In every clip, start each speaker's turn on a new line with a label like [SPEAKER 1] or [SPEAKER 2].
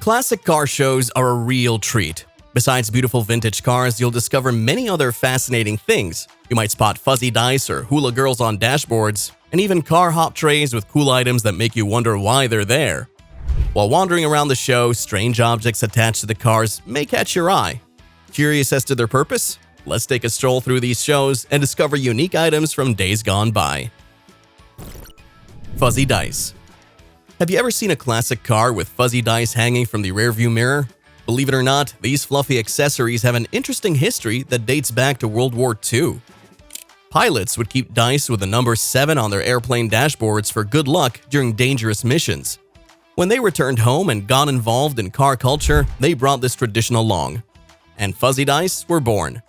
[SPEAKER 1] Classic car shows are a real treat. Besides beautiful vintage cars, you'll discover many other fascinating things. You might spot fuzzy dice or hula girls on dashboards, and even Carhop trays with cool items that make you wonder why they're there. While wandering around the show, strange objects attached to the cars may catch your eye. Curious as to their purpose? Let's take a stroll through these shows and discover unique items from days gone by. Fuzzy dice. Have you ever seen a classic car with fuzzy dice hanging from the rearview mirror? Believe it or not, these fluffy accessories have an interesting history that dates back to World War II. Pilots would keep dice with the number 7 on their airplane dashboards for good luck during dangerous missions. When they returned home and got involved in car culture, they brought this tradition along, and fuzzy dice were born.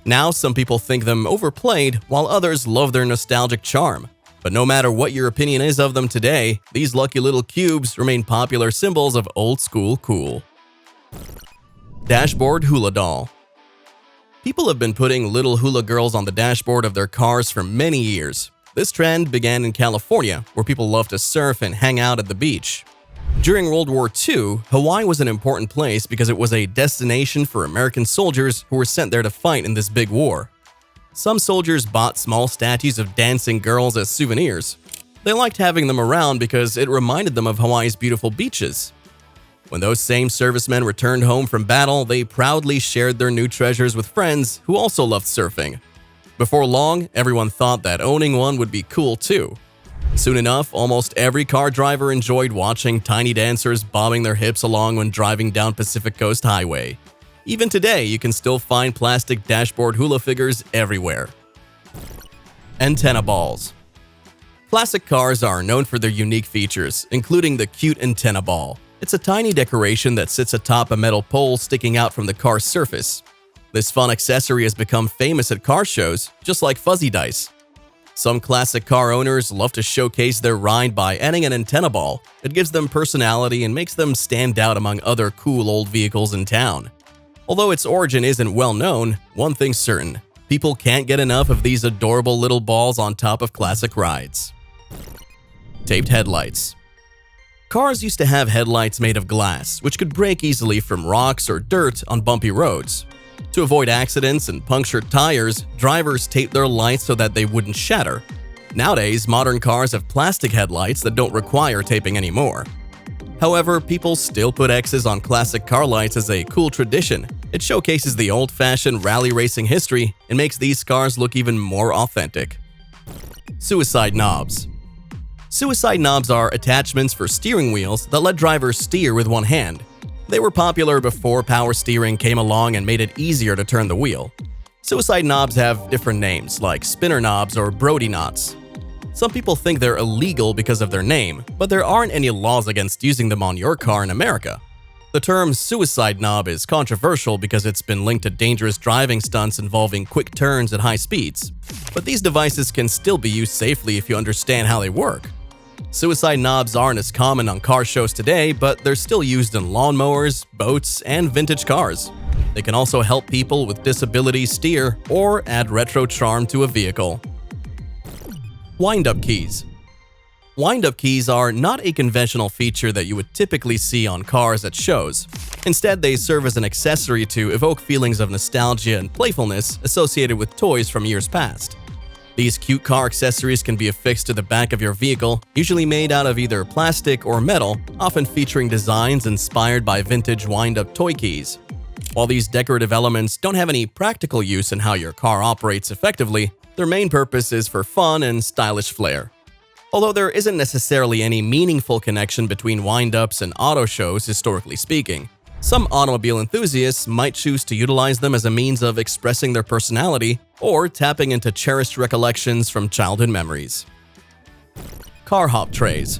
[SPEAKER 1] Now, some people think them overplayed, while others love their nostalgic charm. But no matter what your opinion is of them today, these lucky little cubes remain popular symbols of old-school cool. Dashboard Hula Doll. People have been putting little hula girls on the dashboard of their cars for many years. This trend began in California, where people love to surf and hang out at the beach. During World War II, Hawaii was an important place because it was a destination for American soldiers who were sent there to fight in this big war. Some soldiers bought small statues of dancing girls as souvenirs. They liked having them around because it reminded them of Hawaii's beautiful beaches. When those same servicemen returned home from battle, they proudly shared their new treasures with friends who also loved surfing. Before long, everyone thought that owning one would be cool too. Soon enough, almost every car driver enjoyed watching tiny dancers bobbing their hips along when driving down Pacific Coast Highway. Even today, you can still find plastic dashboard hula figures everywhere. Antenna balls. Classic cars are known for their unique features, including the cute antenna ball. It's a tiny decoration that sits atop a metal pole sticking out from the car's surface. This fun accessory has become famous at car shows, just like fuzzy dice. Some classic car owners love to showcase their ride by adding an antenna ball. It gives them personality and makes them stand out among other cool old vehicles in town. Although its origin isn't well known, one thing's certain: people can't get enough of these adorable little balls on top of classic rides. Taped headlights. Cars used to have headlights made of glass, which could break easily from rocks or dirt on bumpy roads. To avoid accidents and punctured tires, drivers taped their lights so that they wouldn't shatter. Nowadays, modern cars have plastic headlights that don't require taping anymore. However, people still put X's on classic car lights as a cool tradition. It showcases the old-fashioned rally racing history and makes these cars look even more authentic. Suicide knobs. Suicide knobs are attachments for steering wheels that let drivers steer with one hand. They were popular before power steering came along and made it easier to turn the wheel. Suicide knobs have different names, like spinner knobs or Brody knots. Some people think they're illegal because of their name, but there aren't any laws against using them on your car in America. The term suicide knob is controversial because it's been linked to dangerous driving stunts involving quick turns at high speeds. But these devices can still be used safely if you understand how they work. Suicide knobs aren't as common on car shows today, but they're still used in lawnmowers, boats, and vintage cars. They can also help people with disabilities steer or add retro charm to a vehicle. Wind-up keys. Wind-up keys are not a conventional feature that you would typically see on cars at shows. Instead, they serve as an accessory to evoke feelings of nostalgia and playfulness associated with toys from years past. These cute car accessories can be affixed to the back of your vehicle, usually made out of either plastic or metal, often featuring designs inspired by vintage wind-up toy keys. While these decorative elements don't have any practical use in how your car operates effectively, their main purpose is for fun and stylish flair. Although there isn't necessarily any meaningful connection between wind-ups and auto shows historically speaking, some automobile enthusiasts might choose to utilize them as a means of expressing their personality or tapping into cherished recollections from childhood memories. Carhop Trays.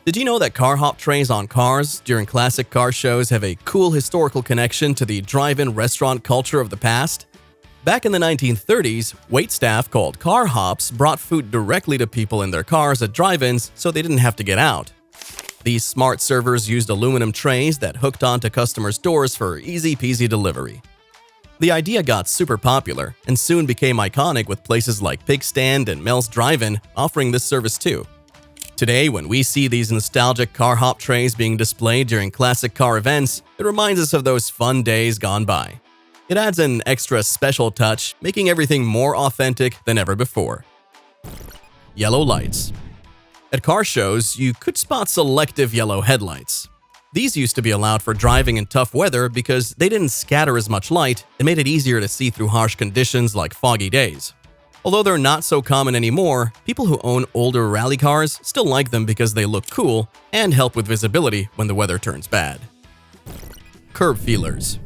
[SPEAKER 1] Did you know that Carhop trays on cars during classic car shows have a cool historical connection to the drive-in restaurant culture of the past? Back in the 1930s, waitstaff called car hops brought food directly to people in their cars at drive-ins so they didn't have to get out. These smart servers used aluminum trays that hooked onto customers' doors for easy-peasy delivery. The idea got super popular and soon became iconic with places like Pig Stand and Mel's Drive-In offering this service too. Today, when we see these nostalgic Carhop trays being displayed during classic car events, it reminds us of those fun days gone by. It adds an extra special touch, making everything more authentic than ever before. Yellow lights. At car shows, you could spot selective yellow headlights. These used to be allowed for driving in tough weather because they didn't scatter as much light and made it easier to see through harsh conditions like foggy days. Although they're not so common anymore, people who own older rally cars still like them because they look cool and help with visibility when the weather turns bad. Curb feelers.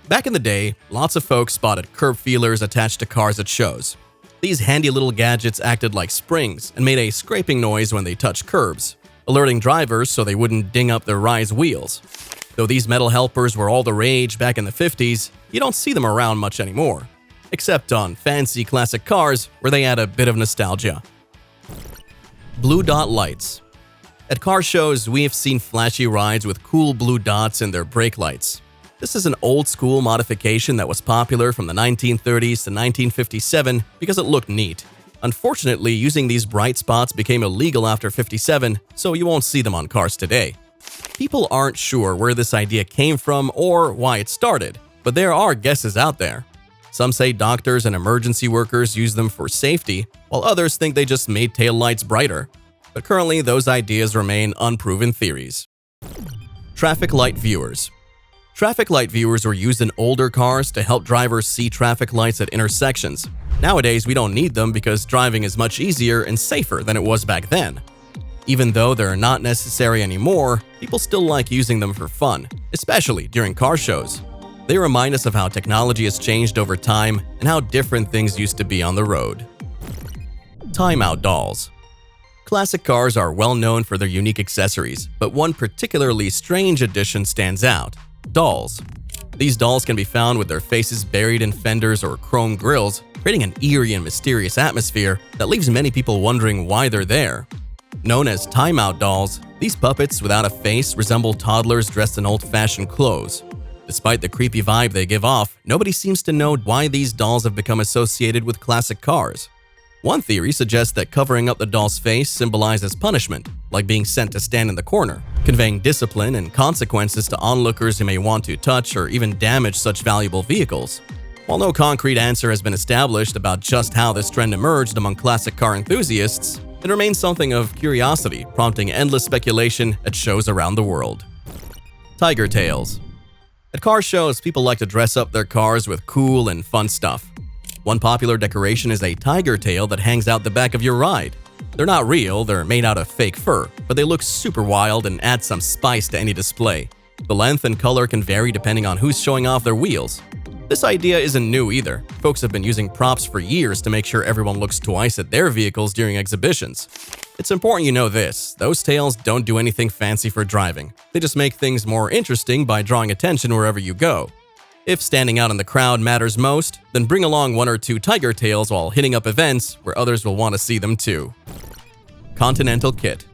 [SPEAKER 1] Back in the day, lots of folks spotted curb feelers attached to cars at shows. These handy little gadgets acted like springs and made a scraping noise when they touched curbs, alerting drivers so they wouldn't ding up their ride's wheels. Though these metal helpers were all the rage back in the 50s, you don't see them around much anymore, except on fancy classic cars where they add a bit of nostalgia. Blue dot lights. At car shows, we have seen flashy rides with cool blue dots in their brake lights. This is an old-school modification that was popular from the 1930s to 1957 because it looked neat. Unfortunately, using these bright spots became illegal after '57, so you won't see them on cars today. People aren't sure where this idea came from or why it started, but there are guesses out there. Some say doctors and emergency workers use them for safety, while others think they just made taillights brighter. But currently, those ideas remain unproven theories. Traffic light viewers. Traffic light viewers were used in older cars to help drivers see traffic lights at intersections. Nowadays, we don't need them because driving is much easier and safer than it was back then. Even though they're not necessary anymore, people still like using them for fun, especially during car shows. They remind us of how technology has changed over time and how different things used to be on the road. Timeout dolls. Classic cars are well known for their unique accessories, but one particularly strange addition stands out: dolls. These dolls can be found with their faces buried in fenders or chrome grills, creating an eerie and mysterious atmosphere that leaves many people wondering why they're there. Known as timeout dolls, these puppets without a face resemble toddlers dressed in old-fashioned clothes. Despite the creepy vibe they give off, nobody seems to know why these dolls have become associated with classic cars. One theory suggests that covering up the doll's face symbolizes punishment, like being sent to stand in the corner, conveying discipline and consequences to onlookers who may want to touch or even damage such valuable vehicles. While no concrete answer has been established about just how this trend emerged among classic car enthusiasts, it remains something of curiosity, prompting endless speculation at shows around the world. Tiger tails. At car shows, people like to dress up their cars with cool and fun stuff. One popular decoration is a tiger tail that hangs out the back of your ride. They're not real, they're made out of fake fur, but they look super wild and add some spice to any display. The length and color can vary depending on who's showing off their wheels. This idea isn't new either. Folks have been using props for years to make sure everyone looks twice at their vehicles during exhibitions. It's important you know this: those tails don't do anything fancy for driving. They just make things more interesting by drawing attention wherever you go. If standing out in the crowd matters most, then bring along one or two tiger tails while hitting up events where others will want to see them too. Continental kit.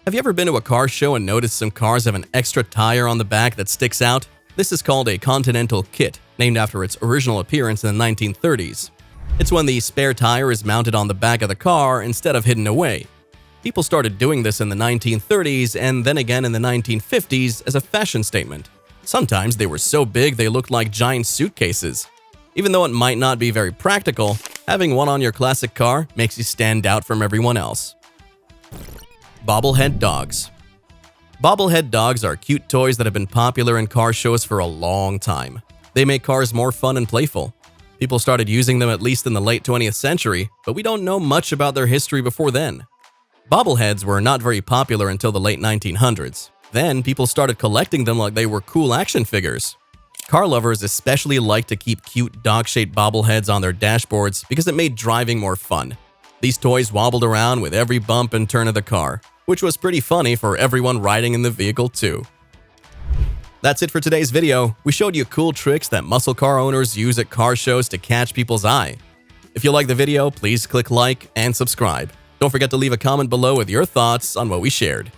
[SPEAKER 1] Have you ever been to a car show and noticed some cars have an extra tire on the back that sticks out? This is called a Continental kit, named after its original appearance in the 1930s. It's when the spare tire is mounted on the back of the car instead of hidden away. People started doing this in the 1930s and then again in the 1950s as a fashion statement. Sometimes they were so big they looked like giant suitcases. Even though it might not be very practical, having one on your classic car makes you stand out from everyone else. Bobblehead dogs. Bobblehead dogs are cute toys that have been popular in car shows for a long time. They make cars more fun and playful. People started using them at least in the late 20th century, but we don't know much about their history before then. Bobbleheads were not very popular until the late 1900s. Then, people started collecting them like they were cool action figures. Car lovers especially liked to keep cute dog-shaped bobbleheads on their dashboards because it made driving more fun. These toys wobbled around with every bump and turn of the car, which was pretty funny for everyone riding in the vehicle too. That's it for today's video. We showed you cool tricks that muscle car owners use at car shows to catch people's eye. If you like the video, please click like and subscribe. Don't forget to leave a comment below with your thoughts on what we shared.